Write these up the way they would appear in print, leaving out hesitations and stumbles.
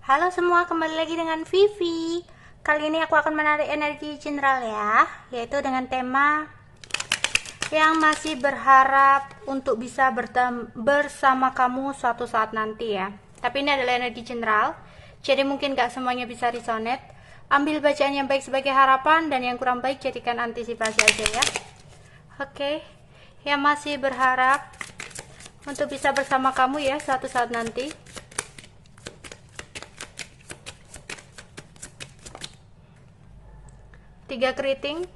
Halo semua, kembali lagi dengan Vivi. Kali ini aku akan menarik energi general ya, yaitu dengan tema yang masih berharap untuk bisa bersama kamu suatu saat nanti ya. Tapi ini adalah energi general, jadi mungkin gak semuanya bisa resonate. Ambil bacaan yang baik sebagai harapan dan yang kurang baik jadikan antisipasi aja ya. Oke, yang masih berharap untuk bisa bersama kamu ya suatu saat nanti. Tiga keriting,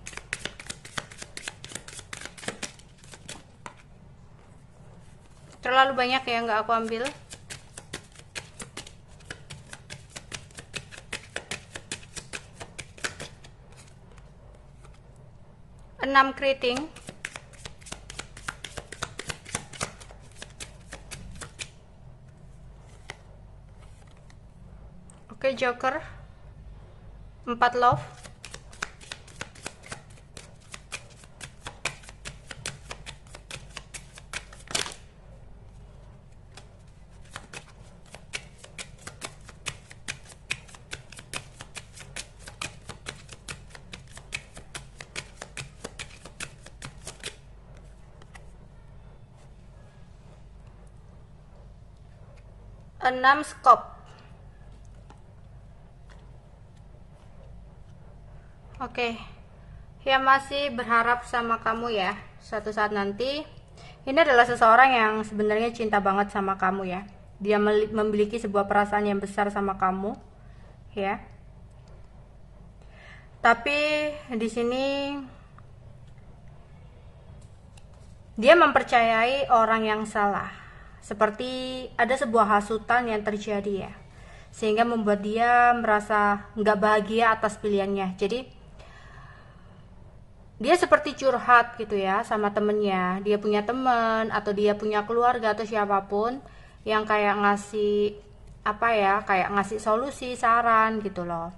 terlalu banyak ya, nggak aku ambil. Enam keriting, oke. Joker, 4 love, enam skop. Oke, yang masih berharap sama kamu ya suatu saat nanti. Ini adalah seseorang yang sebenarnya cinta banget sama kamu ya. Dia memiliki sebuah perasaan yang besar sama kamu ya. Tapi di sini dia mempercayai orang yang salah. Seperti ada sebuah hasutan yang terjadi ya, sehingga membuat dia merasa nggak bahagia atas pilihannya. Jadi dia seperti curhat gitu ya sama temennya. Dia punya temen atau dia punya keluarga atau siapapun yang kayak ngasih apa ya, kayak ngasih solusi, saran gitu loh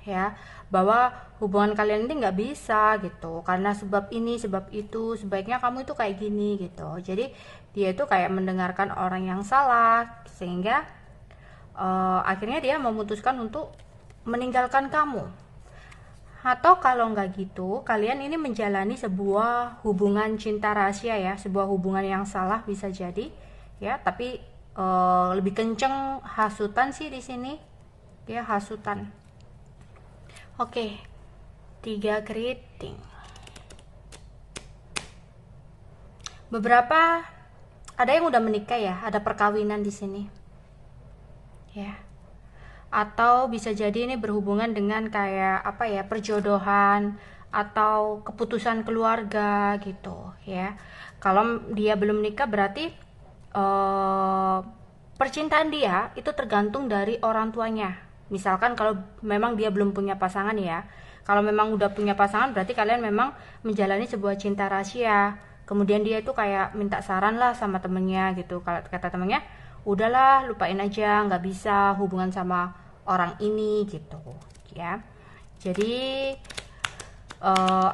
ya, bahwa hubungan kalian ini nggak bisa gitu karena sebab ini sebab itu, sebaiknya kamu itu kayak gini gitu. Jadi dia itu kayak mendengarkan orang yang salah, sehingga akhirnya dia memutuskan untuk meninggalkan kamu. Atau kalau nggak gitu, kalian ini menjalani sebuah hubungan cinta rahasia ya, sebuah hubungan yang salah bisa jadi ya. Tapi lebih kenceng hasutan sih di sini ya, hasutan. Oke, 3 keriting. Beberapa ada yang udah menikah ya, ada perkawinan di sini ya. Atau bisa jadi ini berhubungan dengan kayak apa ya, perjodohan atau keputusan keluarga gitu ya. Kalau dia belum nikah berarti percintaan dia itu tergantung dari orang tuanya. Misalkan kalau memang dia belum punya pasangan ya. Kalau memang udah punya pasangan berarti kalian memang menjalani sebuah cinta rahasia. Kemudian dia itu kayak minta saran lah sama temennya gitu. Kalau kata temennya, udahlah lupain aja, nggak bisa hubungan sama orang ini gitu ya. Jadi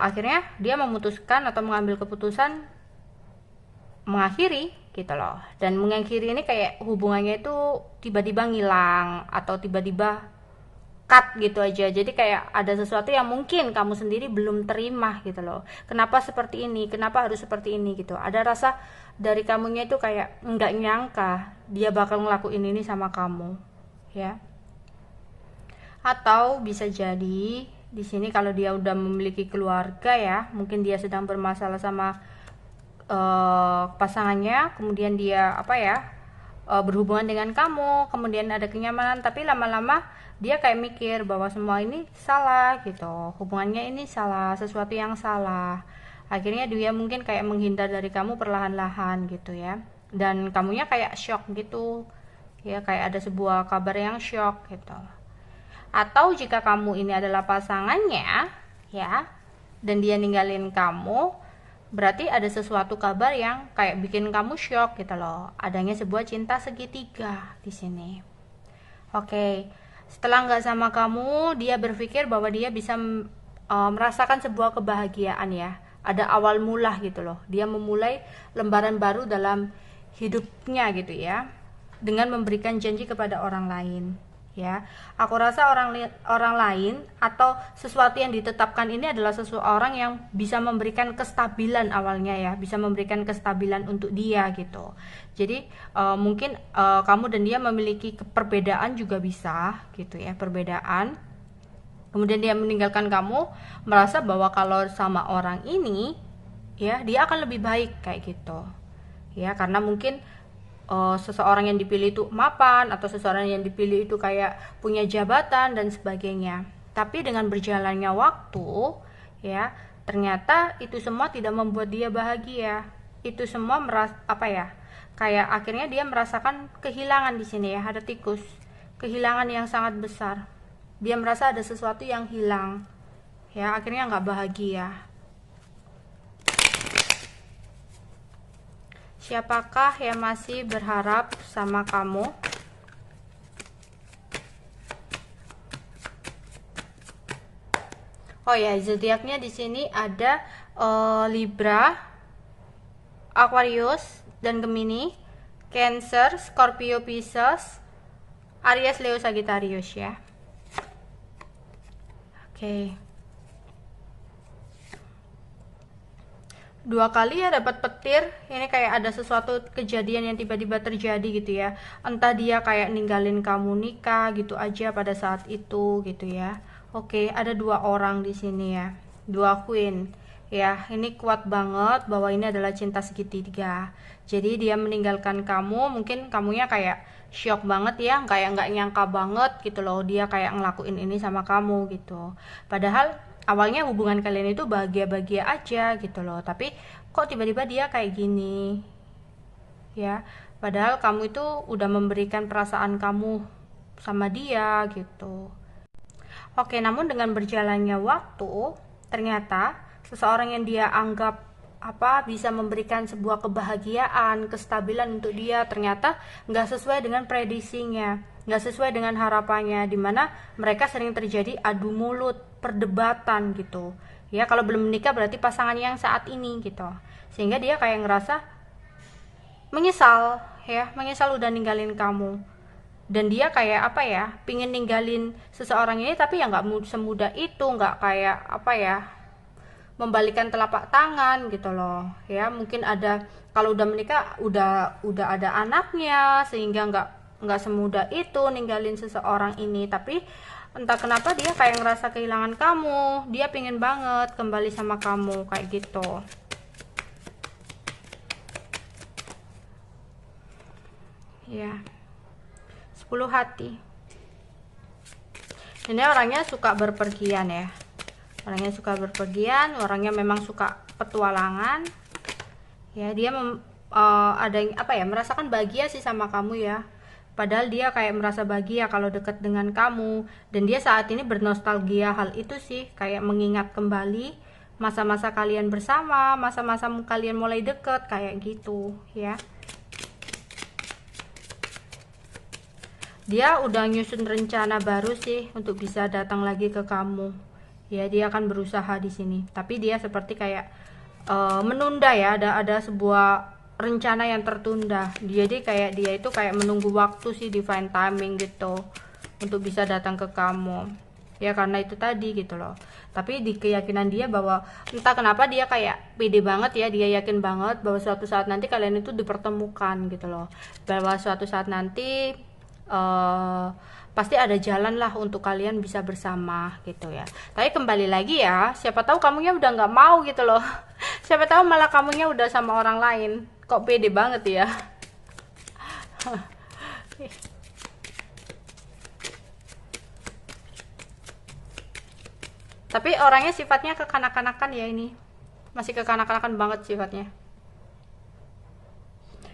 akhirnya dia memutuskan atau mengambil keputusan mengakhiri gitu loh. Dan mengakhiri ini kayak hubungannya itu tiba-tiba ngilang atau tiba-tiba cut gitu aja. Jadi kayak ada sesuatu yang mungkin kamu sendiri belum terima gitu loh. Kenapa seperti ini? Kenapa harus seperti ini gitu. Ada rasa dari kamunya itu kayak nggak nyangka dia bakal ngelakuin ini sama kamu ya. Atau bisa jadi di sini kalau dia udah memiliki keluarga ya, mungkin dia sedang bermasalah sama pasangannya, kemudian dia apa ya, berhubungan dengan kamu, kemudian ada kenyamanan, tapi lama-lama dia kayak mikir bahwa semua ini salah gitu, hubungannya ini salah, sesuatu yang salah. Akhirnya dia mungkin kayak menghindar dari kamu perlahan-lahan gitu ya, dan kamunya kayak shock gitu ya, kayak ada sebuah kabar yang shock gitu. Atau jika kamu ini adalah pasangannya ya, dan dia ninggalin kamu, berarti ada sesuatu kabar yang kayak bikin kamu shock gitu loh. Adanya sebuah cinta segitiga di sini. Oke, setelah nggak sama kamu, dia berpikir bahwa dia bisa merasakan sebuah kebahagiaan ya. Ada awal mula gitu loh. Dia memulai lembaran baru dalam hidupnya gitu ya, dengan memberikan janji kepada orang lain ya. Aku rasa orang lain atau sesuatu yang ditetapkan ini adalah seseorang yang bisa memberikan kestabilan awalnya ya, bisa memberikan kestabilan untuk dia gitu. Jadi mungkin kamu dan dia memiliki perbedaan juga bisa gitu ya, perbedaan. Kemudian dia meninggalkan kamu, merasa bahwa kalau sama orang ini ya dia akan lebih baik kayak gitu ya, karena mungkin seseorang yang dipilih itu mapan, atau seseorang yang dipilih itu kayak punya jabatan dan sebagainya. Tapi dengan berjalannya waktu ya, ternyata itu semua tidak membuat dia bahagia. Itu semua kayak akhirnya dia merasakan kehilangan di sini ya, ada tikus, kehilangan yang sangat besar. Dia merasa ada sesuatu yang hilang ya, akhirnya nggak bahagia. Siapakah yang masih berharap sama kamu? Oh ya, zodiaknya di sini ada Libra, Aquarius dan Gemini, Cancer, Scorpio, Pisces, Aries, Leo, Sagittarius ya. Oke. Dua kali ya dapat petir. Ini kayak ada sesuatu kejadian yang tiba-tiba terjadi gitu ya, entah dia kayak ninggalin kamu nikah gitu aja pada saat itu gitu ya. Oke, ada dua orang di sini ya, dua queen ya. Ini kuat banget bahwa ini adalah cinta segitiga. Jadi dia meninggalkan kamu, mungkin kamunya kayak shock banget ya, kayak nggak nyangka banget gitu loh, dia kayak ngelakuin ini sama kamu gitu. Padahal awalnya hubungan kalian itu bahagia-bahagia aja gitu loh, tapi kok tiba-tiba dia kayak gini ya, padahal kamu itu udah memberikan perasaan kamu sama dia gitu. Oke, namun dengan berjalannya waktu, ternyata seseorang yang dia anggap bisa memberikan sebuah kebahagiaan, kestabilan untuk dia, ternyata nggak sesuai dengan prediksinya, nggak sesuai dengan harapannya, dimana mereka sering terjadi adu mulut, perdebatan gitu ya. Kalau belum menikah berarti pasangan yang saat ini gitu, sehingga dia kayak ngerasa menyesal ya, menyesal udah ninggalin kamu. Dan dia kayak pingin ninggalin seseorang ini, tapi ya nggak semudah itu, nggak kayak membalikan telapak tangan gitu loh ya. Mungkin ada, kalau udah menikah udah ada anaknya, sehingga nggak semudah itu ninggalin seseorang ini. Tapi entah kenapa dia kayak ngerasa kehilangan kamu, dia pingin banget kembali sama kamu kayak gitu ya. 10 hati. Ini orangnya suka berpergian ya, orangnya suka berpergian, orangnya memang suka petualangan ya. Dia merasakan bahagia sih sama kamu ya, padahal dia kayak merasa bahagia kalau dekat dengan kamu, dan dia saat ini bernostalgia hal itu sih, kayak mengingat kembali masa-masa kalian bersama, masa-masa kalian mulai deket kayak gitu ya. Dia udah nyusun rencana baru sih untuk bisa datang lagi ke kamu ya. Dia akan berusaha di sini, tapi dia seperti kayak menunda ya, ada sebuah rencana yang tertunda. Jadi kayak dia itu kayak menunggu waktu sih, divine timing gitu, untuk bisa datang ke kamu ya, karena itu tadi gitu loh. Tapi di keyakinan dia bahwa entah kenapa dia kayak pede banget ya, dia yakin banget bahwa suatu saat nanti kalian itu dipertemukan gitu loh, bahwa suatu saat nanti pasti ada jalan lah untuk kalian bisa bersama gitu ya. Tapi kembali lagi ya, siapa tahu kamunya udah nggak mau gitu loh. Siapa tahu malah kamunya udah sama orang lain. Kok pede banget ya. Tapi orangnya sifatnya kekanak-kanakan ya, ini masih kekanak-kanakan banget sifatnya,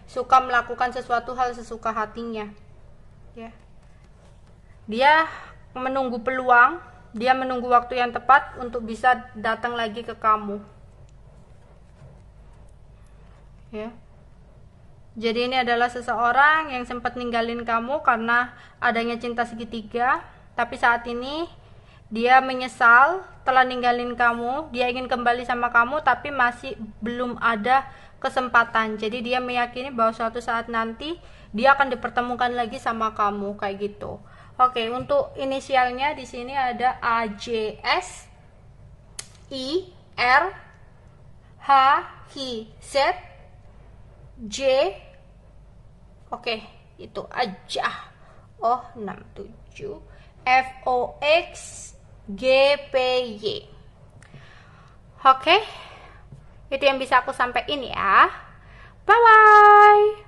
suka melakukan sesuatu hal sesuka hatinya ya. Dia menunggu peluang, dia menunggu waktu yang tepat untuk bisa datang lagi ke kamu ya. Jadi ini adalah seseorang yang sempat ninggalin kamu karena adanya cinta segitiga, tapi saat ini dia menyesal telah ninggalin kamu. Dia ingin kembali sama kamu, tapi masih belum ada kesempatan. Jadi dia meyakini bahwa suatu saat nanti dia akan dipertemukan lagi sama kamu kayak gitu. Oke, untuk inisialnya di sini ada AJS, IR, HIZ, J. Oke, itu aja. Oh, 67, FOX, GPY. Oke, itu yang bisa aku sampaikan ya. Bye bye.